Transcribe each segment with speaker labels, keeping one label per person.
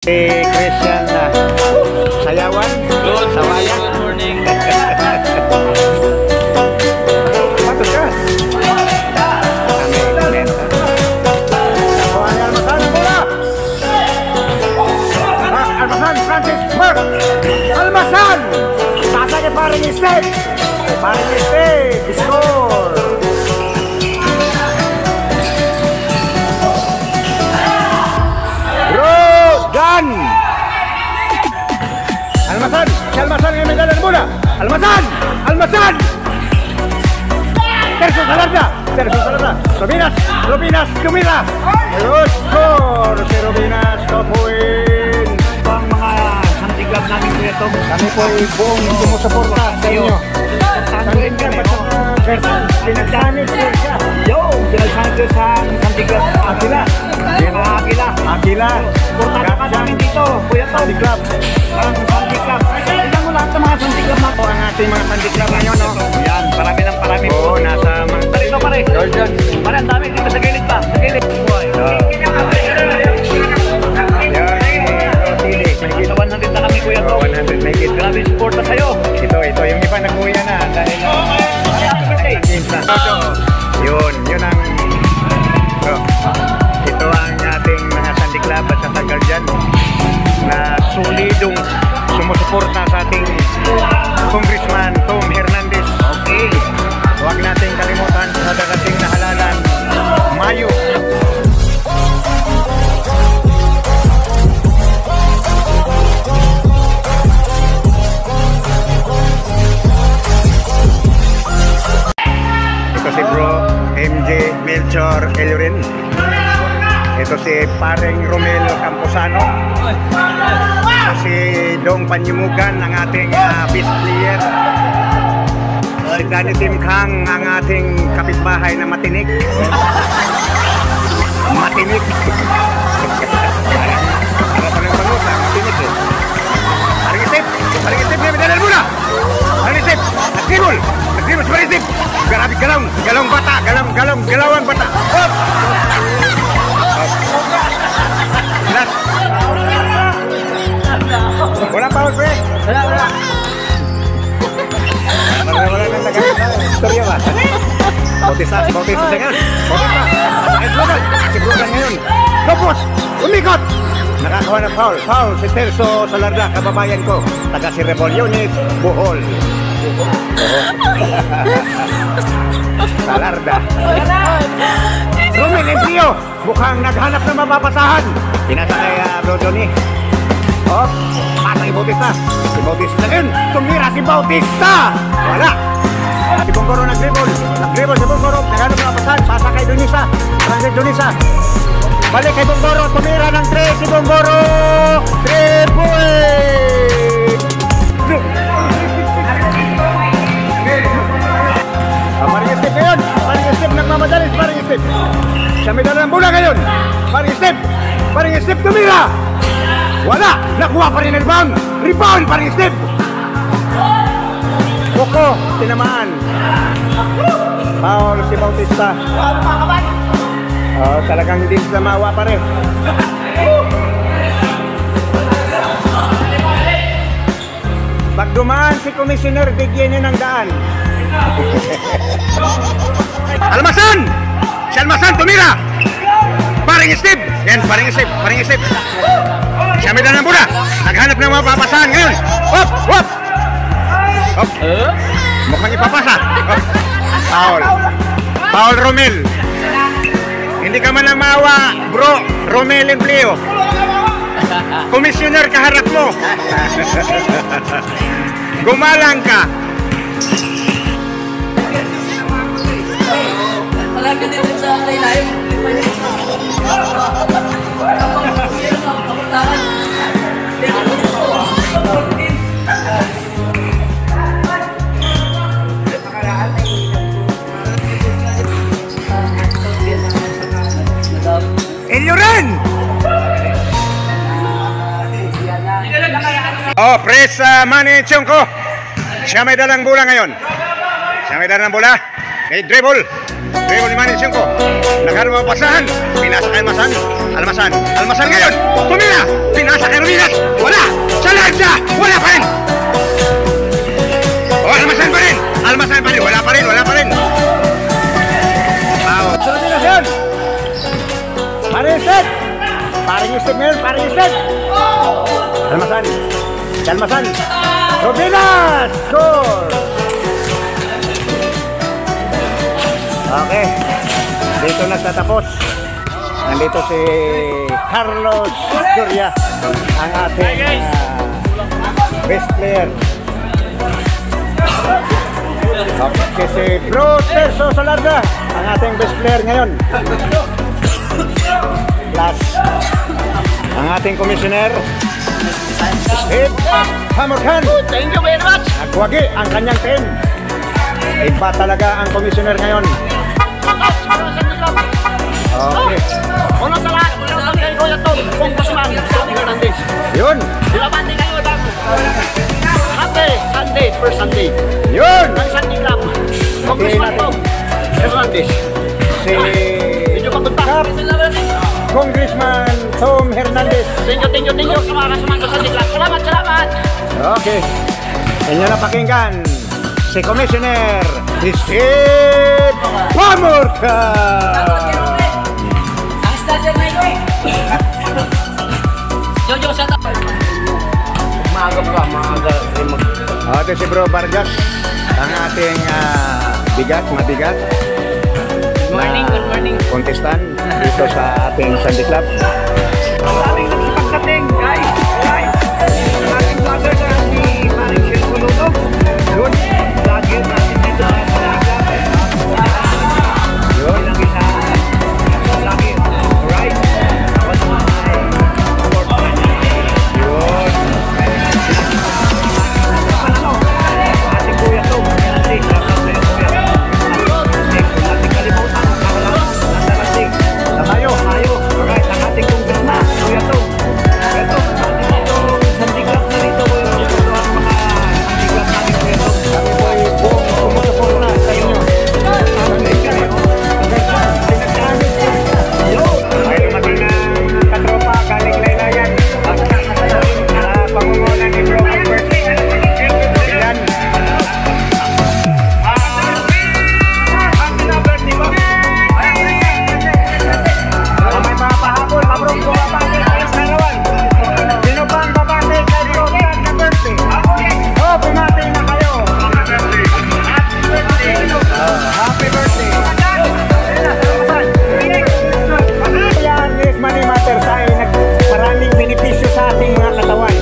Speaker 1: Christian sayawan, sawayan.
Speaker 2: Good morning.
Speaker 1: Patut ka? Kami benta. Soalnya Almasan bola. Almasan Francis Mark. Almasan. Tasanya paring step. Score. Rogan. Almasan yang medan bola. Almasan. Terus Salarda. Robinas Tumira. Terus skor si Robinas, 2 poin.
Speaker 2: Ang mga santiglab namin kuya Tom.
Speaker 1: Kami po ay buong sumusuporta sa inyo.
Speaker 2: Tanggulin kami.
Speaker 1: Pinagsanit siya.
Speaker 2: Yo, pinagsanit ko sa santiglab.
Speaker 1: Akila.
Speaker 2: Portada ka namin dito, kuya Tom.
Speaker 1: Santiglab.
Speaker 2: Ang santiglab. Tignan mo lahat ng mga santiglab na to.
Speaker 1: Ang ating mga santiglab ngayon, no?
Speaker 2: Yan, parami.
Speaker 1: Oo, nasa mga...
Speaker 2: Dito pare.
Speaker 1: Jordan.
Speaker 2: Pare, ang dami dito sa gilid pa. Sa gilid. Sa 100 na kami kuya Tom.
Speaker 1: 100 make it.
Speaker 2: Grabe support na sa'yo.
Speaker 1: Ito, yung iba nag-uya na dahil
Speaker 2: Happy birthday.
Speaker 1: games na. Yun ang ito ang ating mga sandiklab at sa Guardian na solidong sumusuporta sa ating Congressman Tom Hernandez.
Speaker 2: Okay.
Speaker 1: Huwag nating kalimutan sa darating na halalan Mayo. Ito si Bro MJ Melchor Elurin. Ito si Pareng Romel Camposano. Ito si Dong Panyumugan, ang ating best player. Si Danny Tim Kang, ang ating kapitbahay na matinik. Matinik. Para pa ng pangusa, matinik eh. Paring isip niya, medalal muna. Paring isip, nag-dribble si paring isip. Grabe, galawang bata, galawang bata. Hop! Last. Walang foul, pre. Wala. Wala nang nagkakita. Istorya ba? Bautista ngayon. Si Brugan ngayon. Lopos, umikot. Nakakawa na foul. Si Terso Salarda, kababayan ko. Taga si Rebolyones, Bohol. Salarda. Romel Emplio, mukhang naghanap ng mapapasahan. Pinasa kay Bro Johnny. Pasa kay Bautista. Si Bautista ngayon. Tumira si Bautista. Wala. Si Bonggoro nag-dribble si Bonggoro. Naghanap ng mapapasahan. Pasa kay Donisa. Francis Donisa. Balik kay Bonggoro. Tumira ng 3 si Bonggoro. 3 points. Paring Step ngayon. Paring Step nagmamadalis. Paring Step. Siya may dala ng bola ngayon. Paring Step tumira. Wala. Nakuha pa rin ang rebound. Rebound Paring Step. Koko. Tinamaan. Foul si Bautista. Talagang hindi sila maawa pa rin. Pag dumaan si Commissioner, bigyan niya ng daan. Almasan! Si Almasan tumira! Paring Steve! Yan, Paring Steve! Siya may dala ng bola! Naghanap ng mga papasahan ngayon! Hop! Mukhang ipapasa! Foul Romel! Hindi ka man lang maawa, bro! Romel Emplio! Commissioner kaharap mo! Gumalang ka!
Speaker 3: Malapit din sa live.
Speaker 1: Elurin! Press Manny Chongko. Siya may dalang bola ngayon. May dribble ni Manny Chongko. Nagkaroon ng pasahan. Pinasa kay Almasan. Almasan. Almasan ngayon. Tumira. Pinasa kay Ruinas. Wala. Sa live na. Wala pa rin. Oh, almasan pa rin. Almasan pa rin. Wala pa rin. Wala pa rin. Wow.
Speaker 2: Rubinas yun! Paring Isted! Paring Isted ngayon, paring Isted!
Speaker 1: Almasan.
Speaker 2: Almasan! Rubinas! Score!
Speaker 1: Okay. Dito nagtatapos. Nandito si Carlos Doria, ang ating best player. Okay, si Bro Terso Solarda, ang ating best player ngayon. Last, ang ating commissioner, Steve Hamorkan.
Speaker 2: Thank you very much!
Speaker 1: Nagwagi ang kanyang team. Iba talaga ang commissioner ngayon. Okay.
Speaker 2: Una sa lahat, una kayo Kuya Tom, Congressman Sonny Hernandez.
Speaker 1: Yun.
Speaker 2: Dilabante kayo bago. Happy Sunday, first Sunday.
Speaker 1: Yun.
Speaker 2: Ng Sunday Club. Congressman Tom Hernandez.
Speaker 1: Si
Speaker 2: Medyo pagpunta.
Speaker 1: Congressman Tom Hernandez.
Speaker 2: Thank you sa mga kasamahan ko sa Sunday Club. Salamat, salamat!
Speaker 1: Okay. Inyo na pakinggan si Commissioner Steve Pamorka.
Speaker 3: Ang stasyon na ito. Jojo, shut up.
Speaker 2: Maaga pa, maaga.
Speaker 1: Ate si Bro Vargas, ang ating mabigat
Speaker 3: Good morning.
Speaker 1: contestant dito sa ating Sunday Club.
Speaker 2: Ang daming nagsipagsating, guys! Guys! Ang ating vlogger na si Maring Shell Suluto. Yun, vlogger natin dito sa Sunday Club.
Speaker 1: Yun.
Speaker 2: Ilang isa, vlogger. Alright? Tapos may support naman.
Speaker 1: Yun.
Speaker 2: Ating Kuya Tom, Hernandez, shoutout sa'yo, Kuya. Next, kung natin kalimutan, nandarating.
Speaker 1: Tamayo.
Speaker 2: Tayo, alright, ang ating congressman, Kuya Tom. Kuya Tom, ating itong Sunday Club na rito, Kuya Tom. Ito ang mga Sunday Club namin, Kuya Tom.
Speaker 1: Kami po ay buong sumusuporta sa inyo. May dumating ng katropa galing Laylayan. Pangunguna ni Bro Albert. Ilan? May mga pahabol, mabrong bumabati kayo sa Rawan. Sino ba ang babati kay Bro na birthday? Oh, bumati na kayo. Happy birthday. Yan is Money Matters ay maraming benepisyo sa ating mga katawan.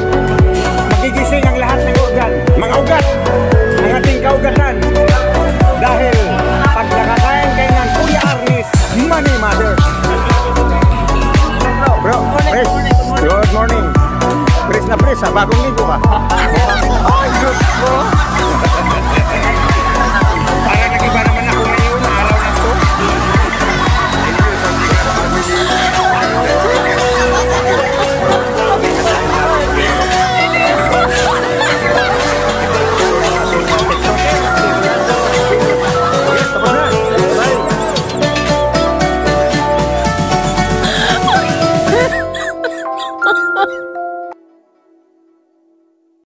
Speaker 1: Magigising ang lahat ng organ, mga ugat, ang ating kaugatan. Dahil pag nakakain kayo ng Kuya Arnis, Money Matters. Bro, Chris, good morning. Chris na Chris, bagong ligo ka. Ay, Diyos ko.